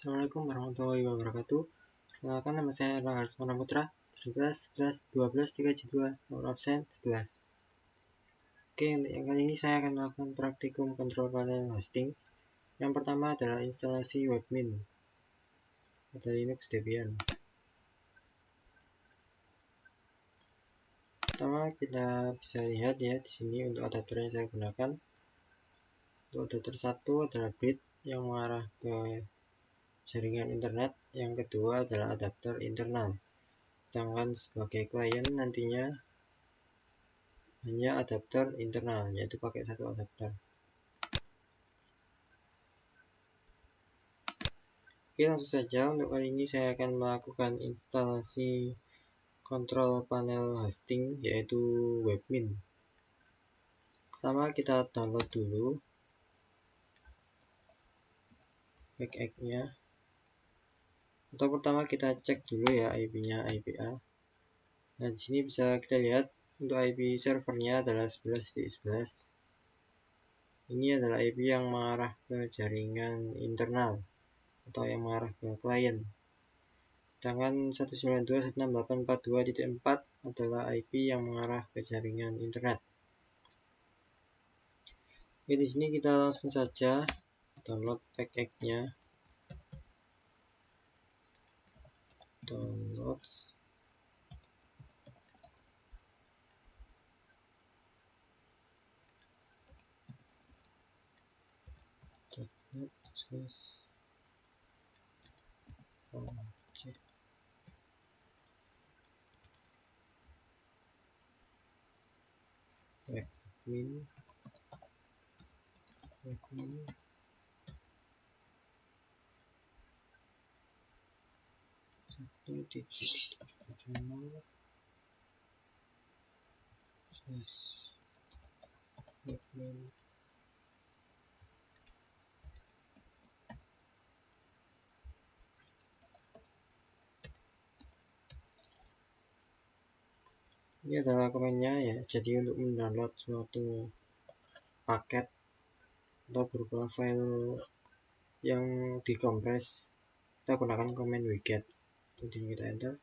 Assalamualaikum warahmatullahi wabarakatuh. Perkenalkan, nama saya Erlangga Asmana Putra dari kelas 11 12 3J2 nomor absen 11. Oke, untuk yang kali ini saya akan melakukan praktikum kontrol panel hosting. Yang pertama adalah instalasi webmin pada Linux Debian. Pertama kita bisa lihat ya di sini untuk adapter yang saya gunakan. Untuk adapter 1 adalah bridge yang mengarah ke jaringan internet, yang kedua adalah adapter internal. Sedangkan sebagai klien nantinya hanya adapter internal, yaitu pakai satu adapter. Oke, langsung saja. Untuk kali ini saya akan melakukan instalasi kontrol panel hosting, yaitu webmin. Pertama kita download dulu backend-nya. Untuk pertama kita cek dulu ya IP-nya, IPA. Nah, di sini bisa kita lihat untuk IP servernya adalah 11.11. Ini adalah IP yang mengarah ke jaringan internal atau yang mengarah ke klien. Sedangkan 192.168.42.4 adalah IP yang mengarah ke jaringan internet. Oke, di sini kita langsung saja download package-nya. Download. Webmin 1.0/webmin. Ini adalah komennya ya. Jadi untuk mendownload suatu paket atau berupa file yang dikompres, kita gunakan komen wget. Kemudian kita enter.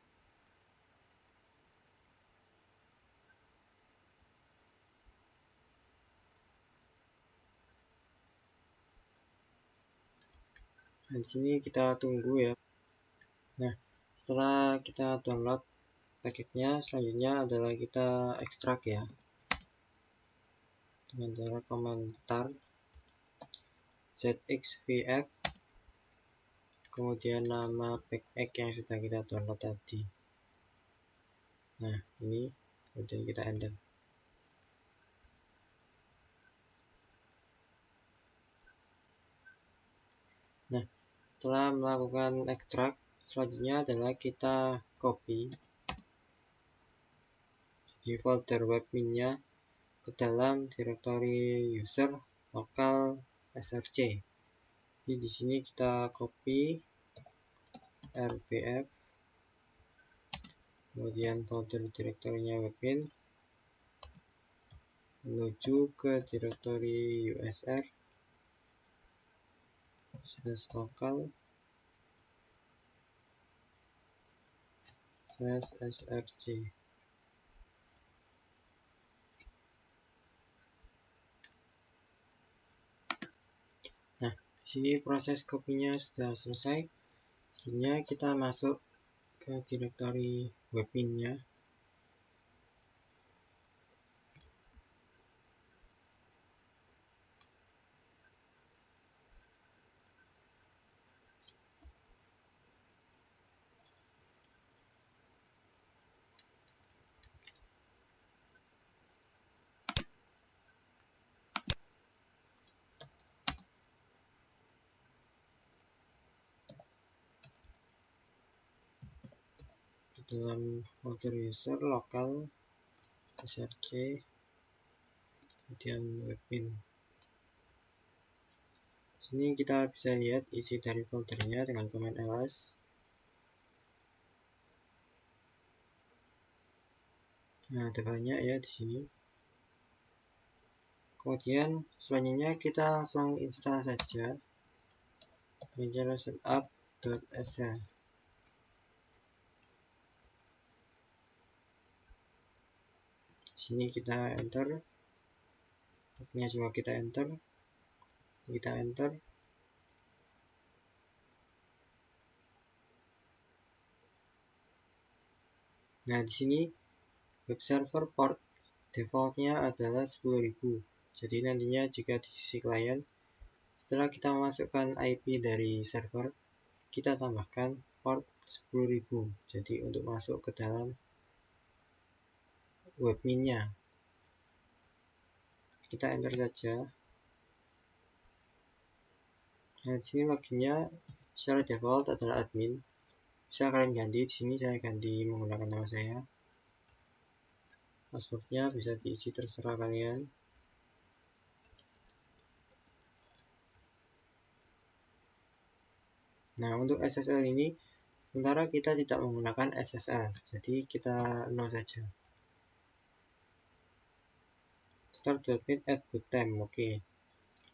Dan sini kita tunggu ya. Nah, setelah kita download paketnya, selanjutnya adalah kita ekstrak ya dengan cara komentar zxvf, kemudian nama package yang sudah kita download tadi. Nah, ini kemudian kita enter. Nah, setelah melakukan ekstrak, selanjutnya adalah kita copy di folder webminnya ke dalam direktori user lokal src. Jadi di sini kita copy rbf, kemudian folder direktorinya webmin, menuju ke direktori usr /lokal /src. Nah, di sini proses kopinya sudah selesai. Selanjutnya kita masuk ke direktori webminnya. Dalam folder user lokal src, kemudian webmin. Sini kita bisa lihat isi dari foldernya dengan komen ls. Nah, ada banyak ya di sini. Kemudian selanjutnya kita langsung install saja dengan cara setup .sl. Sini kita enter, stoknya juga kita enter. Nah, di sini web server port defaultnya adalah 10.000. Jadi nantinya jika di sisi klien, setelah kita memasukkan IP dari server, kita tambahkan port 10.000. Jadi untuk masuk ke dalam webmin-nya, kita enter saja. Nah, di sini loginnya secara default adalah admin. Bisa kalian ganti. Di sini saya ganti menggunakan nama saya. Passwordnya bisa diisi terserah kalian. Nah, untuk SSL ini sementara kita tidak menggunakan SSL, jadi kita no saja. Start.mit at boot time. Oke,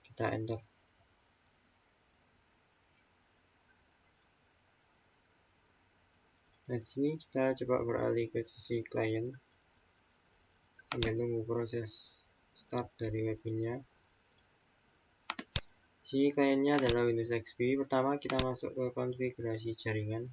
kita enter. Nah, di sini kita coba beralih ke sisi klien sambil tunggu proses start dari webnya. Di sini kliennya adalah Windows XP. Pertama kita masuk ke konfigurasi jaringan.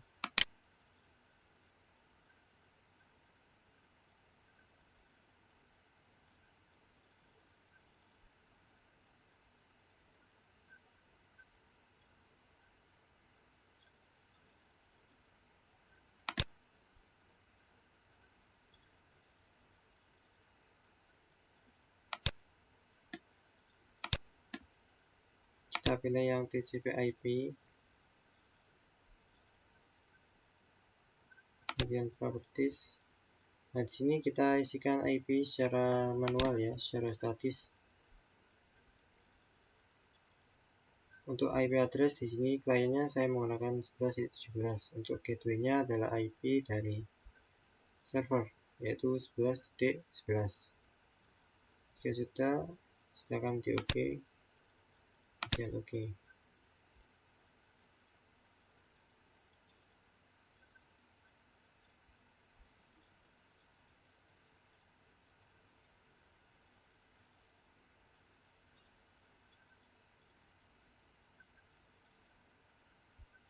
Kita pilih yang TCP/IP, kemudian properties. Nah, di sini kita isikan IP secara manual ya, secara statis. Untuk IP address di sini kliennya saya menggunakan 11.17. Untuk gateway-nya adalah IP dari server yaitu 11.11. Jika sudah, silakan di OK, kemudian OK.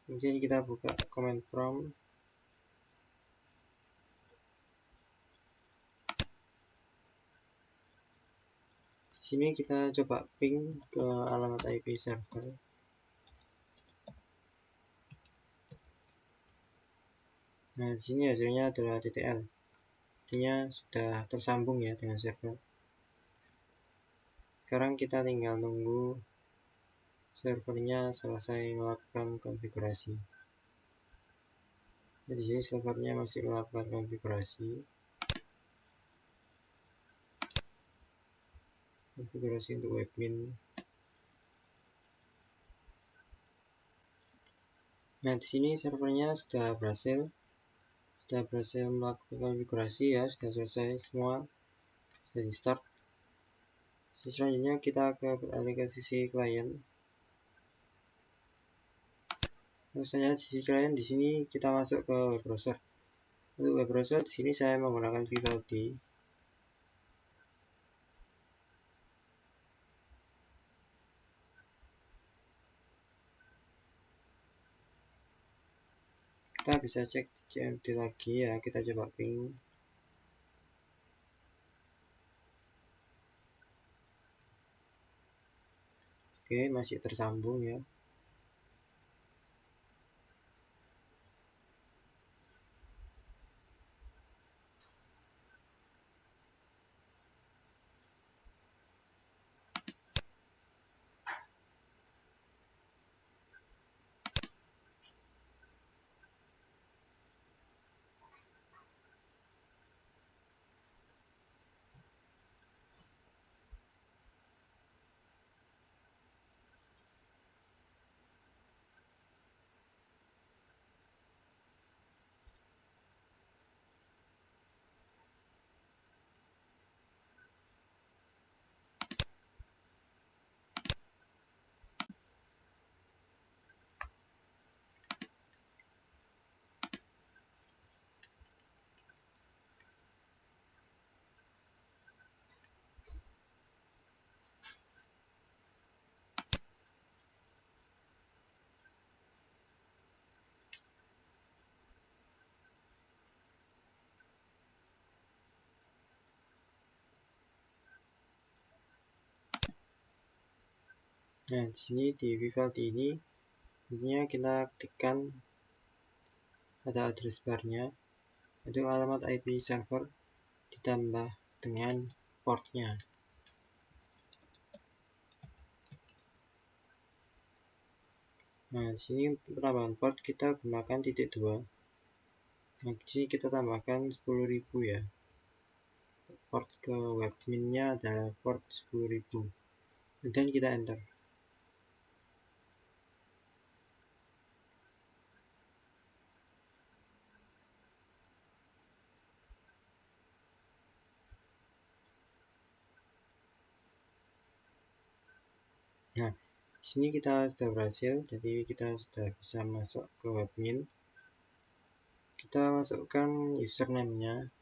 Kemudian kita buka command prompt. Di sini kita coba ping ke alamat IP server. Nah, di sini hasilnya adalah TTL. Artinya sudah tersambung ya dengan server. Sekarang kita tinggal nunggu servernya selesai melakukan konfigurasi. Nah, di sini servernya masih melakukan konfigurasi untuk webmin. Nah, di sini servernya sudah berhasil melakukan konfigurasi ya, sudah selesai semua, sudah di start. Selanjutnya kita beralih ke sisi klien. Misalnya di sisi klien di sini kita masuk ke web browser. Untuk web browser di sini saya menggunakan Vivaldi. Kita bisa cek di CMD lagi ya, kita coba ping. Oke, masih tersambung ya. Nah, di sini di Vivaldi ini kita ketikkan ada address barnya, itu alamat IP server ditambah dengan portnya. Nah, di sini untuk penambahan port kita gunakan *2. Nah, di sini kita tambahkan 10.000 ya. Port ke webmin-nya adalah port 10.000. Dan kita enter. Nah, di sini kita sudah berhasil, jadi kita sudah bisa masuk ke webmin. Kita masukkan username-nya,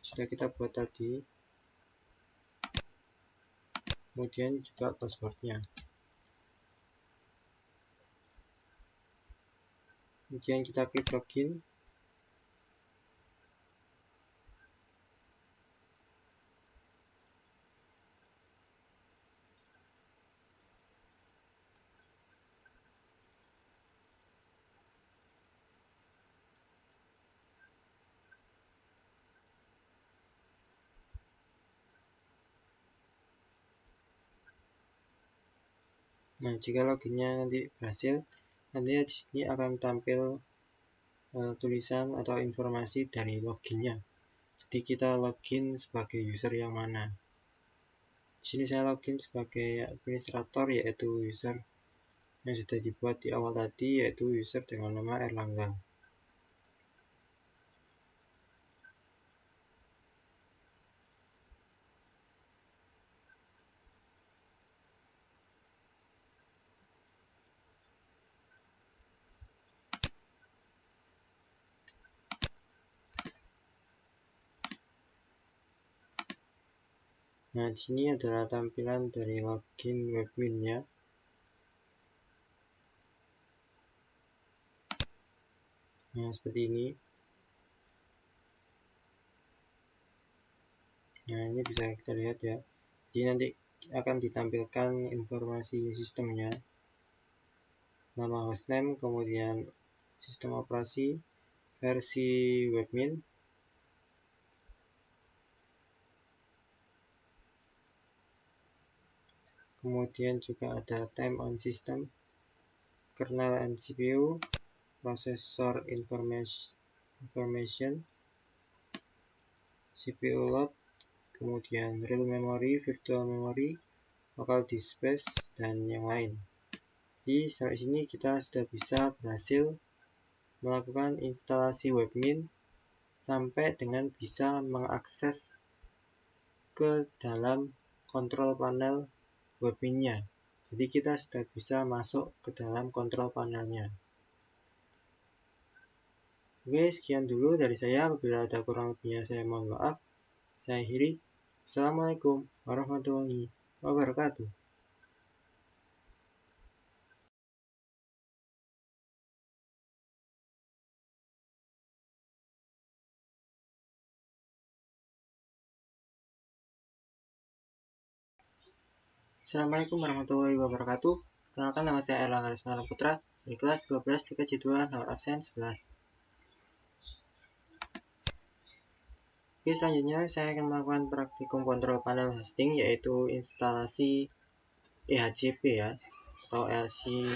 sudah kita buat tadi, kemudian juga passwordnya. Kemudian kita klik login. Nah, jika loginnya nanti berhasil, nanti di sini akan tampil tulisan atau informasi dari loginnya. Jadi kita login sebagai user yang mana. Di sini saya login sebagai administrator, yaitu user yang sudah dibuat di awal tadi, yaitu user dengan nama Erlangga. Nah, di sini adalah tampilan dari login webmin-nya. Nah, seperti ini. Nah, ini bisa kita lihat ya. Jadi nanti akan ditampilkan informasi sistemnya, nama hostname, kemudian sistem operasi, versi webmin, kemudian juga ada time on system, kernel and CPU, processor information, CPU load, kemudian real memory, virtual memory, local disk space, dan yang lain. Jadi sampai sini kita sudah bisa berhasil melakukan instalasi webmin sampai dengan bisa mengakses ke dalam kontrol panel webmin-nya. Jadi kita sudah bisa masuk ke dalam kontrol panelnya. Oke, sekian dulu dari saya. Apabila ada kurang lebihnya saya mohon maaf. Saya akhiri. Assalamualaikum warahmatullahi wabarakatuh. Assalamualaikum warahmatullahi wabarakatuh. Perkenalkan, nama saya Erlangga Rismana Putra dari kelas 12 TKJ2 nomor absen 11. Oke, selanjutnya saya akan melakukan praktikum kontrol panel hosting, yaitu instalasi EHCP ya, atau LC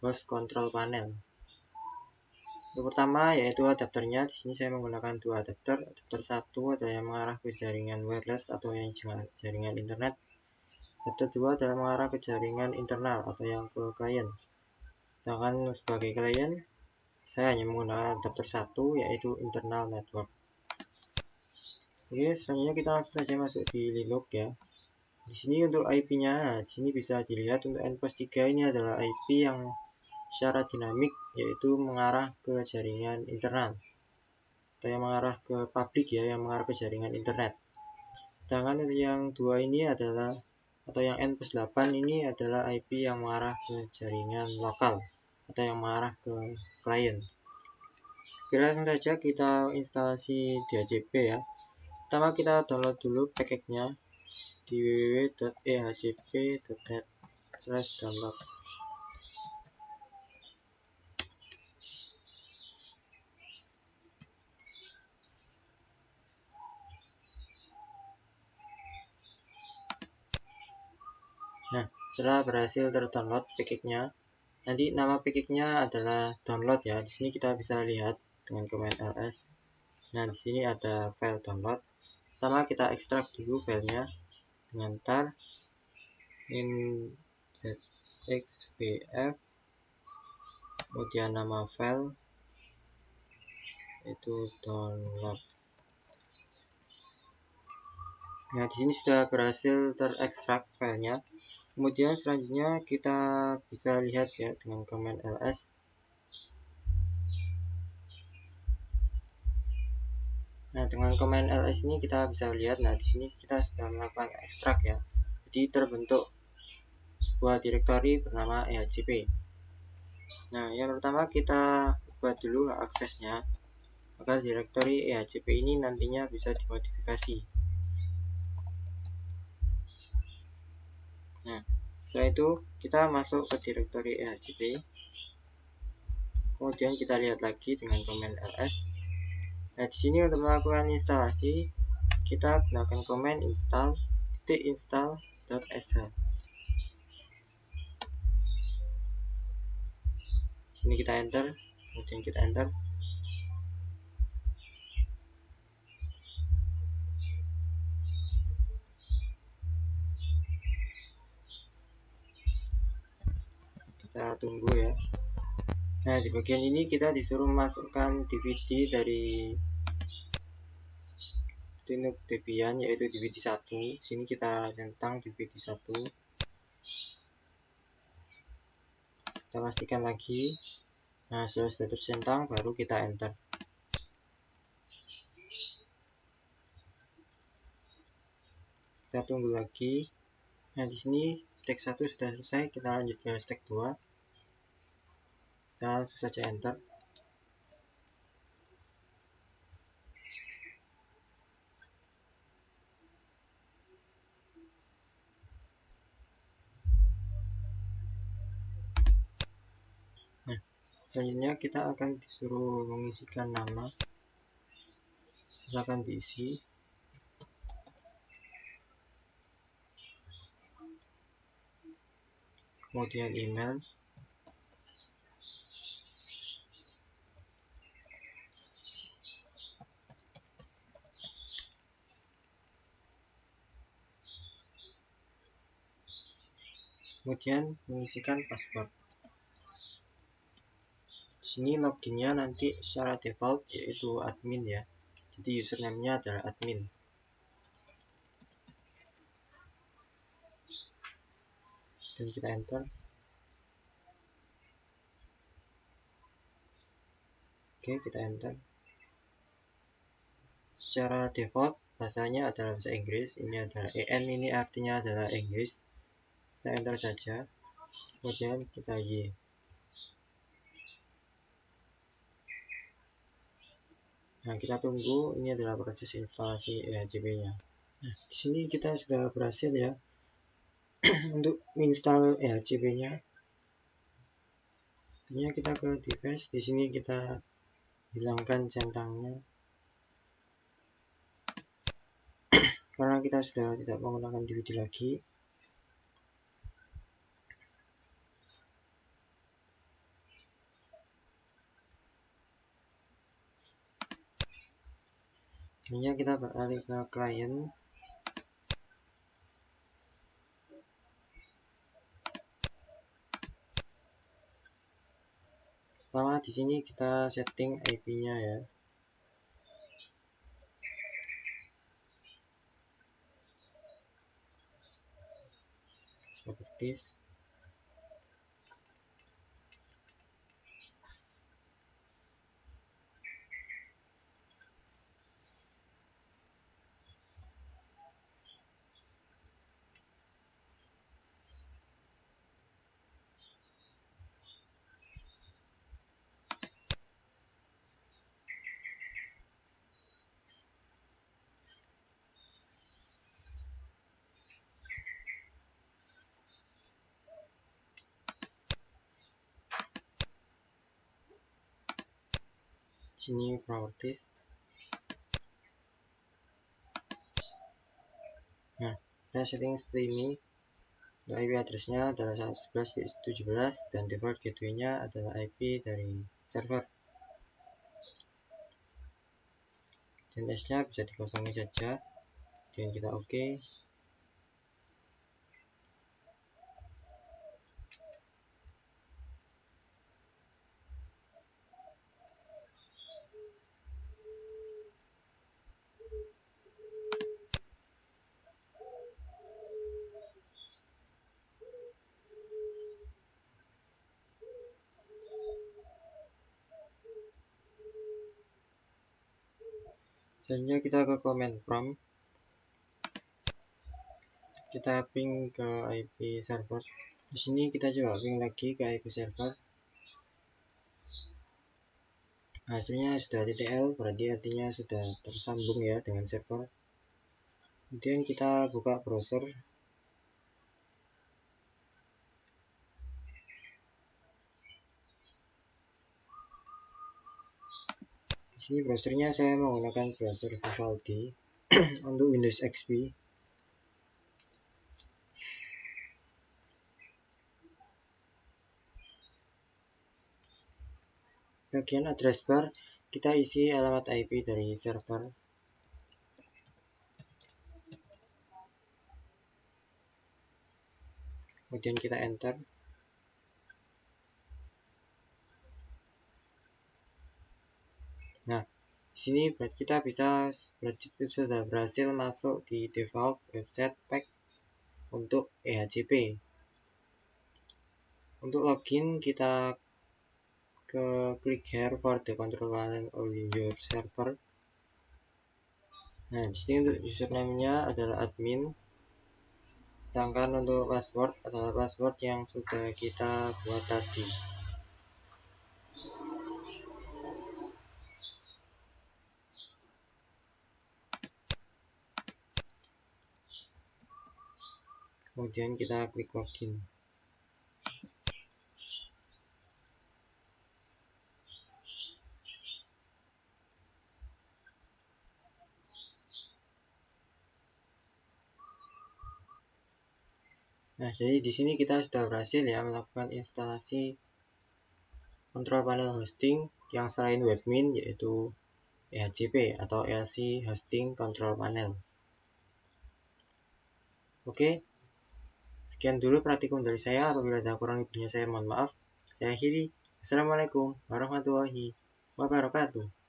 Host Control Panel. Yang pertama yaitu adapternya. Di sini saya menggunakan dua adapter. Adapter satu adalah yang mengarah ke jaringan wireless atau yang jaringan internet. Adapter 2 adalah mengarah ke jaringan internal atau yang ke klien. Sedangkan sebagai klien, saya hanya menggunakan adapter 1 yaitu internal network. Oke, selanjutnya kita langsung saja masuk di Linux ya. Di sini untuk IP-nya, di sini bisa dilihat untuk NPOS 3 ini adalah IP yang secara dinamik, yaitu mengarah ke jaringan internal atau yang mengarah ke publik ya, yang mengarah ke jaringan internet. Sedangkan yang dua ini adalah, atau yang NPOS 8 ini adalah IP yang mengarah ke jaringan lokal atau yang mengarah ke klien. Langsung saja kita instalasi DHCP ya. Pertama kita download dulu package-nya di www.ehcp.net /download. Nah, setelah berhasil terdownload package-nya, nanti nama package-nya adalah download ya. Di sini kita bisa lihat dengan command ls. Nah, di sini ada file download. Pertama kita ekstrak dulu filenya dengan tar index.xvf, kemudian nama file itu download. Nah, di sini sudah berhasil terekstrak filenya. Kemudian selanjutnya kita bisa lihat ya dengan command ls. Nah, dengan command ls ini kita bisa lihat, nah di sini kita sudah melakukan ekstrak ya. Jadi terbentuk sebuah direktori bernama ehcp. Nah, yang pertama kita buat dulu aksesnya agar direktori ehcp ini nantinya bisa dimodifikasi. Nah, setelah itu kita masuk ke direktori ehcp. Kemudian kita lihat lagi dengan command ls. Nah, di sini untuk melakukan instalasi kita gunakan command install.sh. Sini kita enter, kemudian kita enter. Kita tunggu ya. Nah, di bagian ini kita disuruh masukkan DVD dari Linux Debian, yaitu DVD 1. Sini kita centang DVD 1. Kita pastikan lagi. Nah, setelah sudah tercentang baru kita enter. Kita tunggu lagi. Nah, di sini step 1 sudah selesai, kita lanjut ke step 2. Kita langsung saja enter. Nah, selanjutnya kita akan disuruh mengisikan nama. Silakan diisi. Kemudian email. Kemudian mengisikan password. Di sini loginnya nanti secara default yaitu admin ya. Jadi username-nya adalah admin. Dan kita enter. Oke, kita enter. Secara default bahasanya adalah bahasa Inggris. Ini adalah EN, ini artinya adalah Inggris. Kita enter saja. Kemudian kita Y. Nah, kita tunggu. Ini adalah proses instalasi ehcp-nya. Nah, di sini kita sudah berhasil ya untuk install ehcp-nya. Ini kita ke device. Di sini kita hilangkan centangnya karena kita sudah tidak menggunakan DVD lagi. Ini kita beralih ke klien. Pertama di sini kita setting IP-nya ya. Properties. Sini properties. Nah, kita setting seperti ini. Untuk IP addressnya adalah 111.17 dan default gateway-nya adalah IP dari server. Dan S-nya bisa dikosongi saja. Dan kita oke. Selanjutnya kita ke command prompt. Kita ping ke IP server. Di sini kita coba ping lagi ke IP server. Hasilnya sudah TTL, berarti artinya sudah tersambung ya dengan server. Kemudian kita buka browser. Di sini browsernya saya menggunakan browser Vivaldi untuk Windows XP. Bagian address bar kita isi alamat IP dari server. Kemudian kita enter. Nah, di sini kita sudah berhasil masuk di default website pack untuk EHCP. Untuk login kita ke click here for the control panel on your server. Nah, di sini untuk username-nya adalah admin. Sedangkan untuk password adalah password yang sudah kita buat tadi. Kemudian kita klik login. Nah, jadi di sini kita sudah berhasil ya melakukan instalasi control panel hosting yang selain webmin, yaitu EHCP atau ELC Hosting Control Panel. Oke, sekian dulu praktikum dari saya. Apabila ada kurang lebihnya saya mohon maaf. Saya akhiri. Assalamualaikum warahmatullahi wabarakatuh.